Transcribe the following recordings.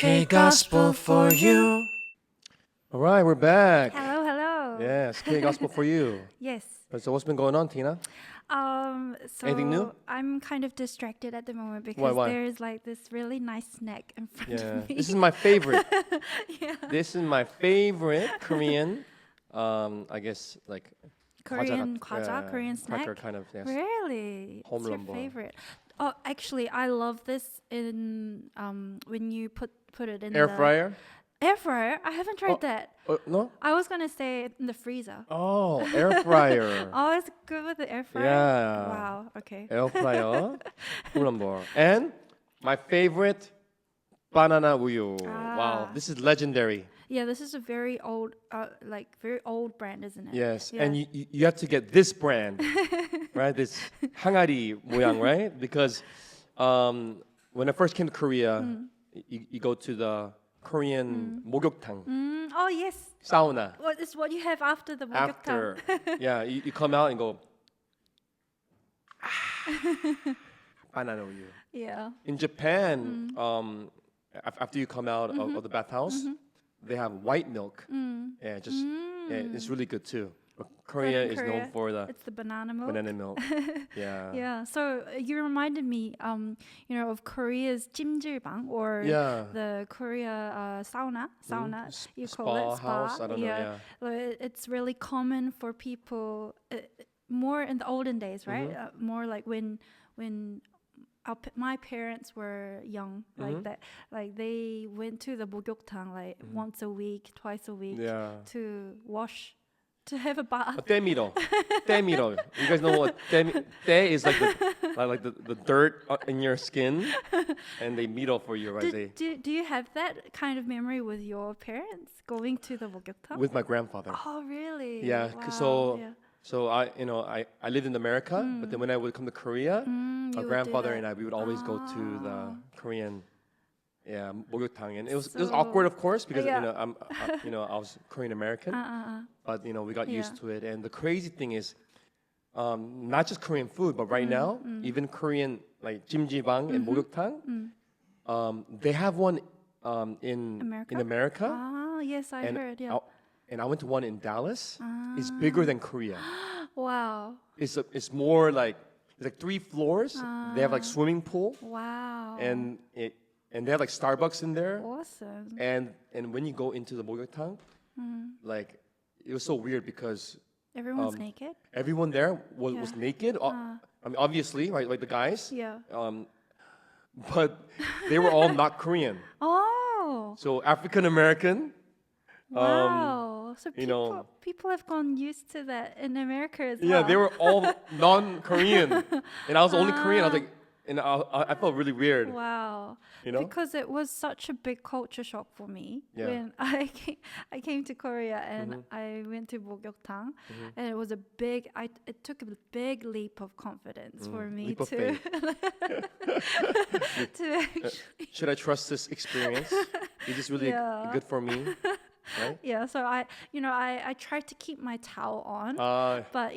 K-Gospel for you. All right, we're back. Hello, hello. Yes, K-Gospel for you. Yes. So what's been going on, Tina? So Anything new? I'm kind of distracted at the moment because Why? there's like this really nice snack in front of me. This is my favorite. Yeah. This is my favorite Korean, I guess like Korean 과자, 과자, Korean snack. cracker kind of, yes. Really? Home What's your run ball. favorite? Oh, actually, I love this in when you put it in Air the fryer? air fryer. I haven't tried that. No? I was gonna say in the freezer. Oh, air fryer. Oh, it's good with the air fryer. Yeah. Wow. Okay. Air fryer, home ball. And my favorite, banana uyu. Wow, this is legendary. Yeah, this is a very old, very old brand, isn't it? Yes, Yeah. and you have to get this brand, right? This 항아리 모양, right? Because when I first came to Korea, you go to the Korean 목욕탕, Oh yes. sauna. What is what you have after the After, 목욕탕? yeah, you come out and go, banana uyu. Yeah. In Japan, after you come out of the bathhouse, they have white milk. Yeah, it's really good too. But Korea is known for the It's the banana milk. banana milk. Yeah. Yeah. So you reminded me, of Korea's 찜질방 or Yeah. the Korea sauna. You Spa call it spa. house, I don't know, yeah. Well, it's really common for people. More in the olden days, right? More like when my parents were young, like that, like they went to the 목욕탕 like once a week, twice a week Yeah. to wash, to have a bath. 때밀어. 때밀어. You guys know what 때 is like the dirt in your skin, and they 밀어 for you, right? Do you have that kind of memory with your parents going to the 목욕탕? With my grandfather. Oh, really? Yeah. Wow. So I lived in America, but then when I would come to Korea, you my would grandfather do and that. I, we would always go to the Korean, 목욕탕, and it was So- awkward, of course, because Yeah. I was Korean American, but we got used to it. And the crazy thing is, not just Korean food, but right now, even Korean like 찜질방 and 목욕탕, they have one in America. Ah, yes, I heard. Yeah. And I went to one in Dallas. It's bigger than Korea. Wow. It's more like it's like 3 floors. They have like swimming pool, Wow. and they have like Starbucks in there. Awesome. And when you go into the 목욕탕, like it was so weird because Everyone's naked. everyone there was naked. I mean, obviously, right, like the guys. Yeah. But they were all not Korean. Oh. So African American. Wow. So you know- people have gone used to that in America as well. Yeah, they were all non-Korean, and I was the only Korean. I was like, and I felt really weird. Wow. You know? Because it was such a big culture shock for me Yeah. when I came to Korea and I went to 목욕탕, and it was it took a big leap of confidence for me Leap of to faith. to actually. Should I trust this experience? Is this really Yeah. good for me? Right? Yeah, so I tried to keep my towel on, but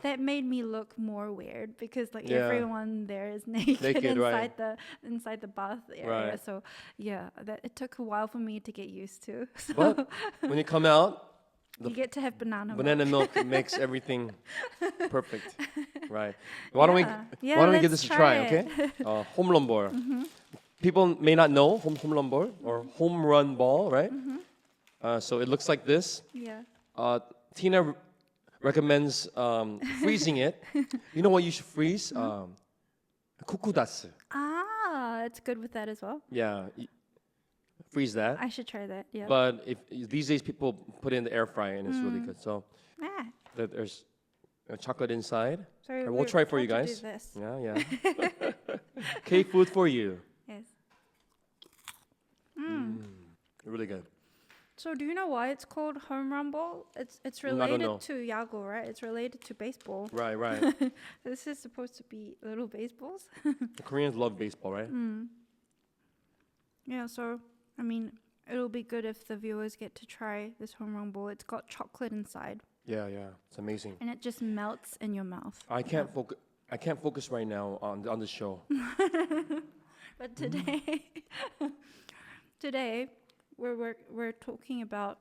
that made me look more weird because like Yeah. everyone there is naked, Naked, right. inside the bath area. Right. So yeah, it took a while for me to get used to. So But when you come out, you get to have banana milk. banana milk makes everything perfect. Right? Why don't Yeah, we give let's this a try? try Okay. Home run ball. People may not know home run ball or home run ball, right? So it looks like this. Yeah. Tina recommends freezing it. You know what you should freeze? 쿠쿠다스. Ah, it's good with that as well. Yeah, freeze that. I should try that. Yeah. But if these days people put it in the air fryer and it's really good. So Ah, there's chocolate inside. so And we'll try for you trying to guys. do this. Yeah. K food for you. Yes. Really good. So do you know why it's called home run ball? It's I don't related know. to yago, right? It's related to baseball. Right. This is supposed to be little baseballs. The Koreans love baseball, right? Yeah, so I mean, it'll be good if the viewers get to try this home run ball. It's got chocolate inside, Yeah. It's amazing. and it just melts in your mouth. I can't focus right now on the show. But today, today we're talking about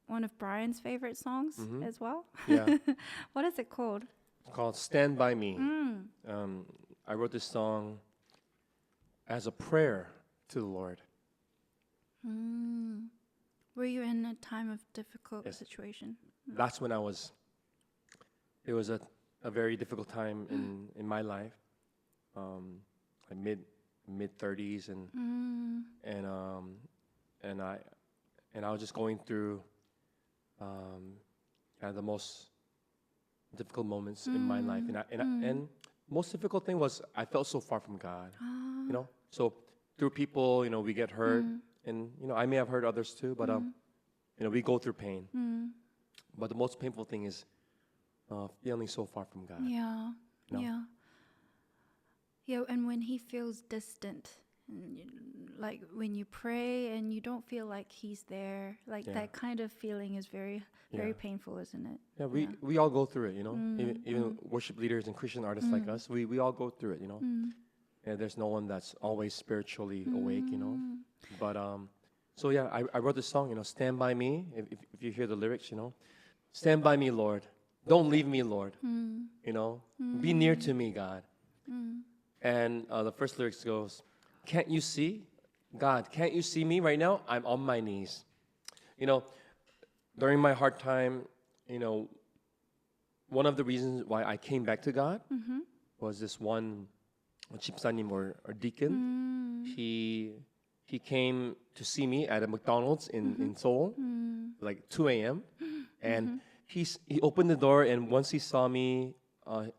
one of Brian's favorite songs as well. Yeah. What is it called? It's called Stand By Me. I wrote this song as a prayer to the Lord. Were you in a time of difficult Yes. situation? That's when it was a very difficult time in my life. Like mid 30s and I was just going through kind of the most difficult moments in my life, and most difficult thing was I felt so far from God. You know, so through people, you know, we get hurt, and you know, I may have hurt others too, but you know, we go through pain. But the most painful thing is feeling so far from God. Yeah. No. Yeah. Yeah, and when he feels distant, and like when you pray and you don't feel like he's there, like that kind of feeling is very painful, isn't it? Yeah, we all go through it, you know. Even worship leaders and Christian artists like us, we all go through it, you know. And there's no one that's always spiritually awake, you know. But so yeah, I wrote this song, you know, Stand By Me. If you hear the lyrics, you know, Stand by me, Lord. Don't leave me, Lord. You know, be near to me, God. And the first lyrics goes, can't you see? God, can't you see me right now? I'm on my knees. You know, during my hard time, you know, one of the reasons why I came back to God was this one 집사님 or deacon. He came to see me at a McDonald's in Seoul, like 2 a.m. And he opened the door, and once he saw me,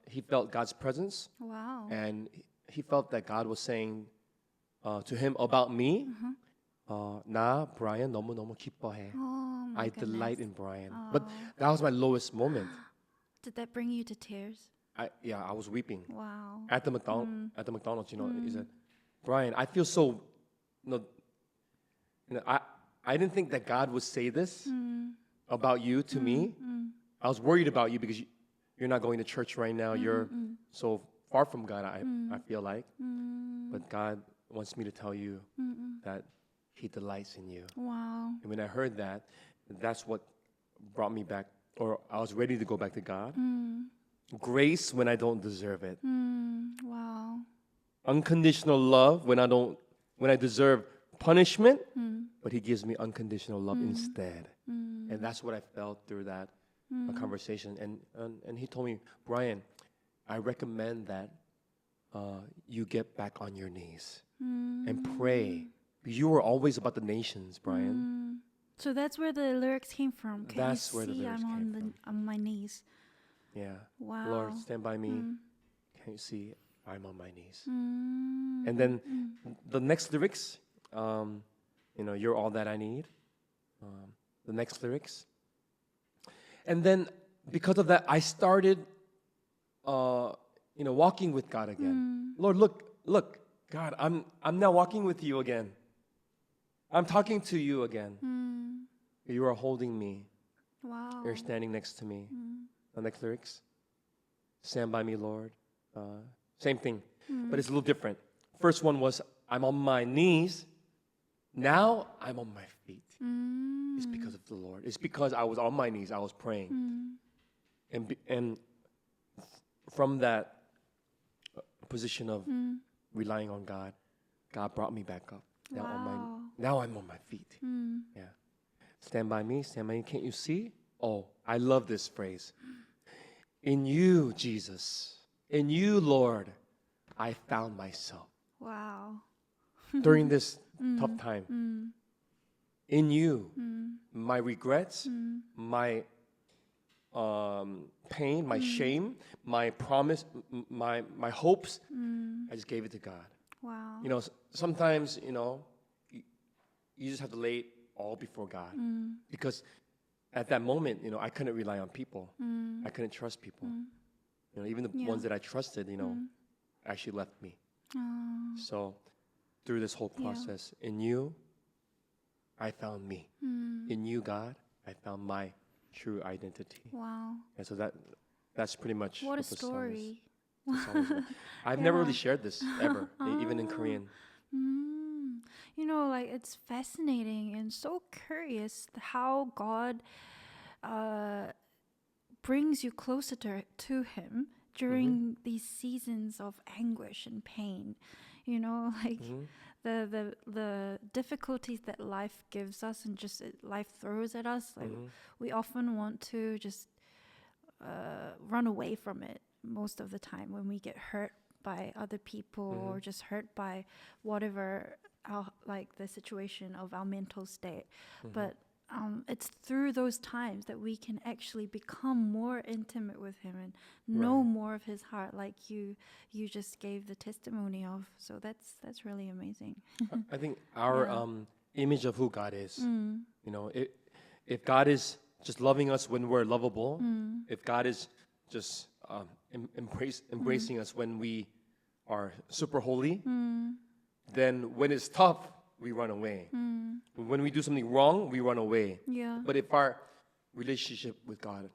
he felt God's presence. Wow. And he felt that God was saying to him about me, 나 Brian 너무너무 기뻐해. Oh, my I goodness. delight in Brian. But that was my lowest moment. Did that bring you to tears? I was weeping Wow. at the McDonald's. You know, he said, Brian, I feel so. You know, I didn't think that God would say this about you to me. I was worried about you because you're not going to church right now. You're so far from God. I feel like, but God wants me to tell you that He delights in you. Wow. And when I heard that, that's what brought me back, or I was ready to go back to God. Grace when I don't deserve it. Wow. Unconditional love when I deserve punishment, but He gives me unconditional love instead. And that's what I felt through that conversation. And he told me, Brian, I recommend that you get back on your knees and pray. You were always about the nations, Brian. So that's where the lyrics came from. Can That's you where the see lyrics I'm came from. on my knees. Yeah. Wow. Lord, stand by me. Can you see I'm on my knees? And then the next lyrics, you know, you're all that I need. The next lyrics. And then because of that, I started, you know, walking with God again. Lord, look, God, I'm now walking with you again. I'm talking to you again. You are holding me. Wow. You're standing next to me. The next lyrics. Stand by me, Lord. Same thing, but it's a little different. First one was, I'm on my knees. Now I'm on my feet. It's because of the Lord. It's because I was on my knees. I was praying. And from that position of relying on God, God brought me back up. Now I'm on my feet. Yeah. Stand by me, stand by me. Can't you see? Oh, I love this phrase. In you, Jesus, in you, Lord, I found myself. Wow. During this tough time. In you, my regrets, my pain, my shame, my promise, my hopes, I just gave it to God. Wow. You know, sometimes, you know, you just have to lay it all before God. Because at that moment, you know, I couldn't rely on people. I couldn't trust people. You know, even the ones that I trusted, you know, actually left me. So through this whole process, in you, I found me. In you, God, I found my true identity. Wow. And so that's pretty much What a the song story. the song is about. I've never really shared this ever, even in Korean. You know, like it's fascinating and so curious how God brings you closer to Him during these seasons of anguish and pain. You know, like the difficulties that life gives us and just life throws at us. Like we often want to just run away from it most of the time when we get hurt by other people or just hurt by whatever like the situation of our mental state. But it's through those times that we can actually become more intimate with Him and know more of His heart, like you just gave the testimony of. So that's really amazing. I think our image of who God is, you know, if God is just loving us when we're lovable, if God is just embracing us when we are super holy, then when it's tough, we run away. When we do something wrong, we run away. Yeah. But if our relationship with God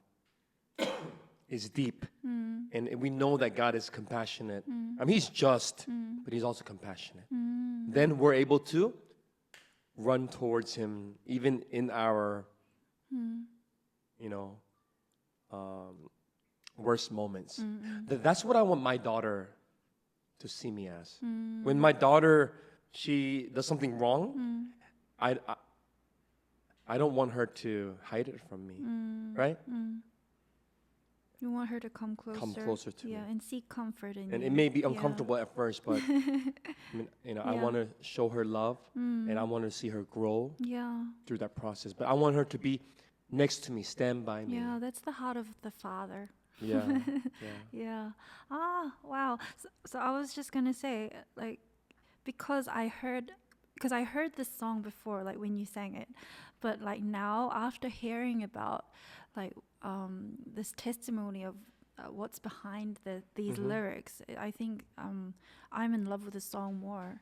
is deep, and we know that God is compassionate, I mean, He's just, but He's also compassionate, then we're able to run towards Him even in our, you know, worst moments. That's what I want my daughter to see me as. When my daughter, she does something wrong, I don't want her to hide it from me, right? You want her to come closer to me. Yeah, and seek comfort in you. And it may be uncomfortable at first, but I mean, you know, I want to show her love, and I want to see her grow through that process. But I want her to be next to me, stand by me. Yeah, that's the heart of the Father. Yeah. Yeah. Ah, wow. So I was just gonna say, like, because I heard this song before, like when you sang it, but like now after hearing about like this testimony of what's behind these lyrics, I think I'm in love with the song more.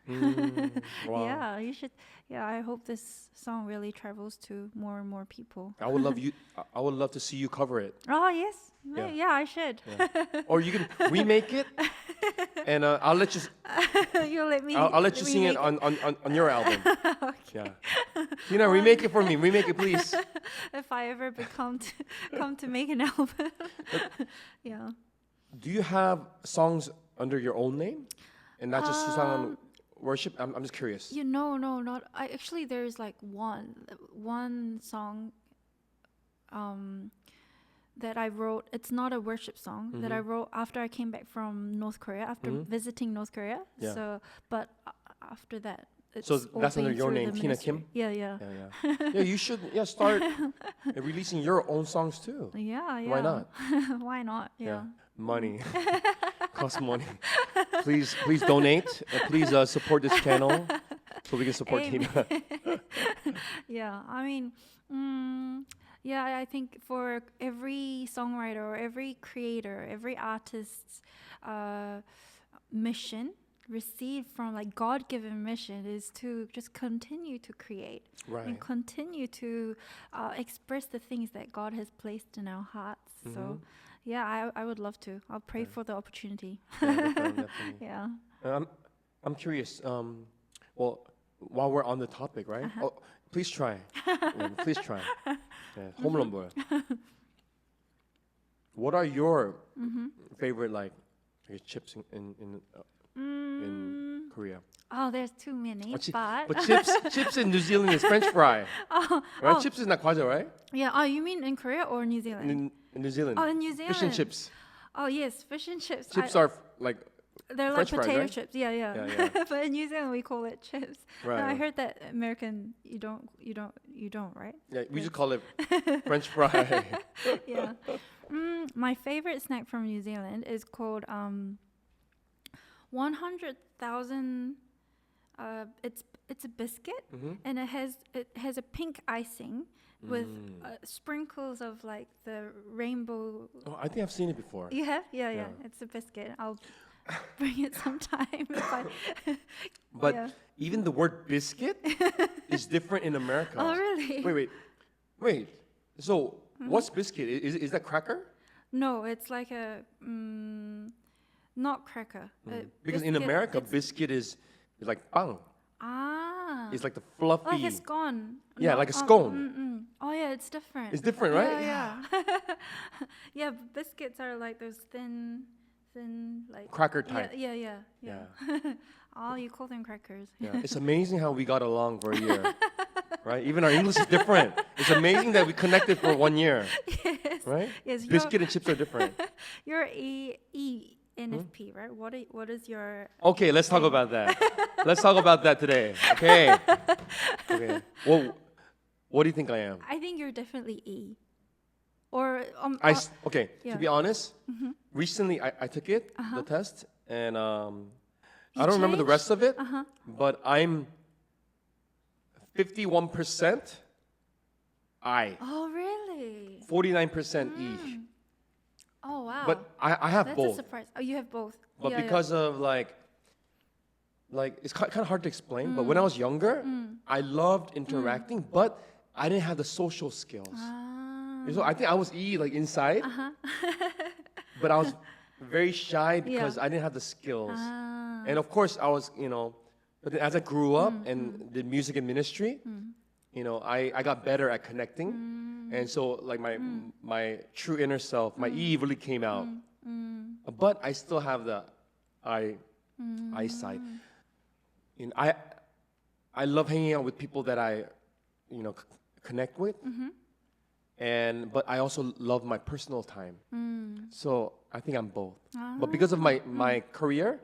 Wow. Yeah, you should. Yeah, I hope this song really travels to more and more people. I would love to see you cover it. Oh yes, Yeah. yeah, I should. Yeah. Or you can remake it, and I'll let you. You'll let me. I'll let you sing it on your album. Okay. Yeah. Tina, remake it for me. Remake it, please. If I ever come to make an album. Yeah. Do you have songs under your own name, and not just 수상한 worship? I'm just curious. You know, no, not. Actually, there's like one song that I wrote. It's not a worship song that I wrote after I came back from North Korea, after visiting North Korea. Yeah. So, but after that, it's So all that's under been your through name, the Tina ministry. Kim? Yeah. Yeah, you should start releasing your own songs too. Yeah. Why not? Why not? Yeah. Money. Costs money. Please donate. Please support this channel so we can support Amen. Tina. Yeah, I mean, yeah, I think for every songwriter or every creator, every artist's mission received from like God-given mission is to just continue to create and continue to express the things that God has placed in our hearts. So yeah, I would love to. I'll pray for the opportunity. Yeah, definitely. Yeah. I'm curious. Well, while we're on the topic, right? Oh, please try. Yeah, please try. Yeah, 홈런 보여. What are your favorite like chips in Korea? Oh, there's too many, but chips in New Zealand is French fry. Right? Chips is not 과자, right? Yeah. Oh, you mean in Korea or New Zealand? In New Zealand. Oh, in New Zealand. Fish and chips. Oh yes, fish and chips. Chips are like they're French like fries, potato right? chips. Yeah. But in New Zealand we call it chips. Right. And I heard that American you don't, right? Yeah, we just call it French fry. Yeah. My favorite snack from New Zealand is called 100,000. It's a biscuit and it has a pink icing with sprinkles of like the rainbow. Oh, I think I've seen it before. You have? Yeah. It's a biscuit. I'll bring it sometime. But even the word biscuit is different in America. Oh, really? Wait. So what's biscuit? Is that cracker? No, it's like a not cracker. Because in America, biscuit is like 빵. It's like the fluffy. Like a scone. Yeah, like a scone. Oh yeah, it's different. It's different, right? Yeah. Yeah, biscuits are like those thin, like Cracker type. Yeah. Oh, you call them crackers. Yeah. It's amazing how we got along for a year, right? Even our English is different. It's amazing that we connected for 1 year, Yes. right? Yes. Biscuit and chips are different. You're ENFP, right? What is your? Okay, let's talk about that. Let's talk about that today. Okay. Well, what do you think I am? I think you're definitely E. Or Okay. Yeah. To be honest, recently I took it, the test, and I don't remember the rest of it, but I'm 51% I, Oh really? 49% E. Oh wow. But I have That's both. a surprise. Oh, you have both. But Yeah, because of like it's kind of hard to explain. But when I was younger, I loved interacting, but I didn't have the social skills. So I think I was E like inside, but I was very shy because I didn't have the skills. And of course, I was, but then as I grew up and did music and ministry, I got better at connecting. And so like my true inner self, my E really came out. But I still have the eyesight. I love hanging out with people that I, connect with. But I also love my personal time. So I think I'm both. But because of my career,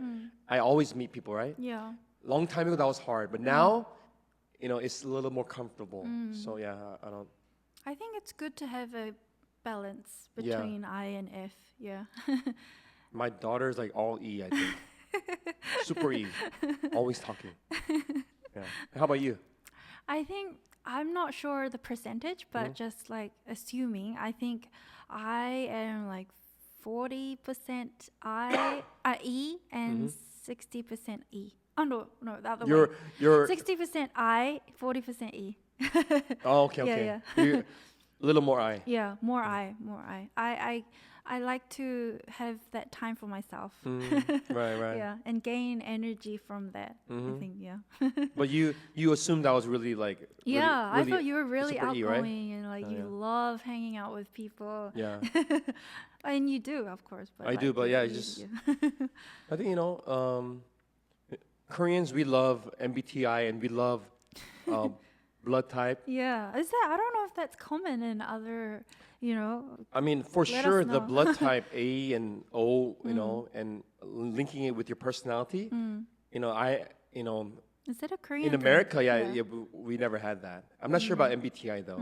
I always meet people, right? Yeah. Long time ago that was hard, but now, it's a little more comfortable. So yeah, I don't. I think it's good to have a balance between I and F. Yeah. My daughter's like all E, I think. Super E, always talking. Yeah. How about you? I think I'm not sure the percentage, but just like assuming, I think I am like 40% E and 60% E. Oh no, the other way. You're 60% I, 40% E. Oh, okay. Yeah. You're a little more I. Yeah, more I. I like to have that time for myself. Right. Yeah, and gain energy from that. I think, yeah. But you assumed I was really like. Yeah, really I thought you were really super E, outgoing right? and like you love hanging out with people. Yeah. And you do, of course. But I do, but yeah, it's just. I think Koreans, we love MBTI and we love blood type. Yeah, is that? I don't know if that's common in other. I mean, for Let sure, us the know. blood type A and O, and linking it with your personality. Is that a Korean In thing? America, we never had that. I'm not sure about MBTI though.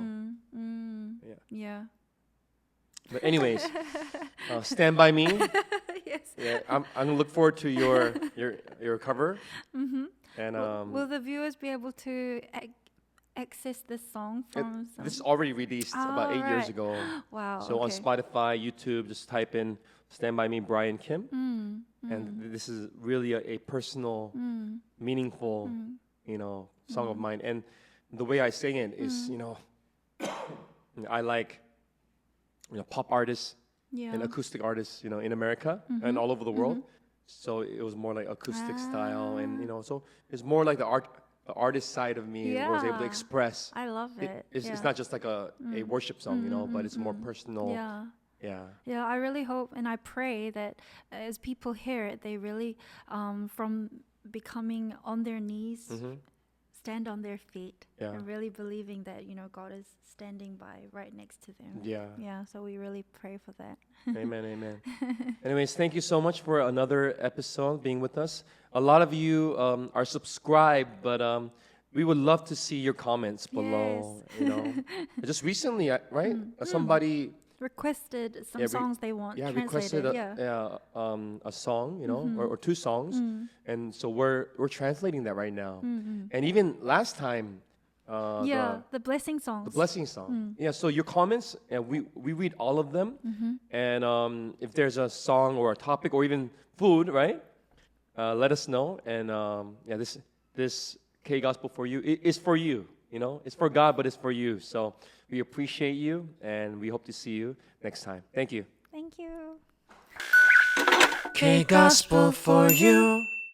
Yeah. But anyways, stand by me. Yes. Yeah, I'm gonna look forward to your cover. And Will the viewers be able to access this song from? this is already released about 8 years ago. Wow. So on Spotify, YouTube, just type in "Stand by Me, Bryan-Kim," and this is really a personal, meaningful, song of mine. And the way I sing it is, I like, pop artists and acoustic artists, in America and all over the world. So it was more like acoustic style, and so it's more like the artist side of me was able to express. I love it. It's not just like a worship song, but it's more personal. Yeah, I really hope and I pray that as people hear it, they really, from becoming on their knees, stand on their feet, and really believing that God is standing by right next to them. Yeah. So we really pray for that. Amen. Anyways, thank you so much for another episode being with us. A lot of you are subscribed, but we would love to see your comments below. Just recently, right? Somebody requested some songs they want translated. Requested a song, or two songs, and so we're translating that right now. And even last time, the blessing songs. The blessing song. Yeah, so your comments, we read all of them, and if there's a song or a topic or even food, right? Let us know. And this K Gospel for you is for you. It's for God, but it's for you. So we appreciate you, and we hope to see you next time. Thank you. Thank you. K Gospel for you.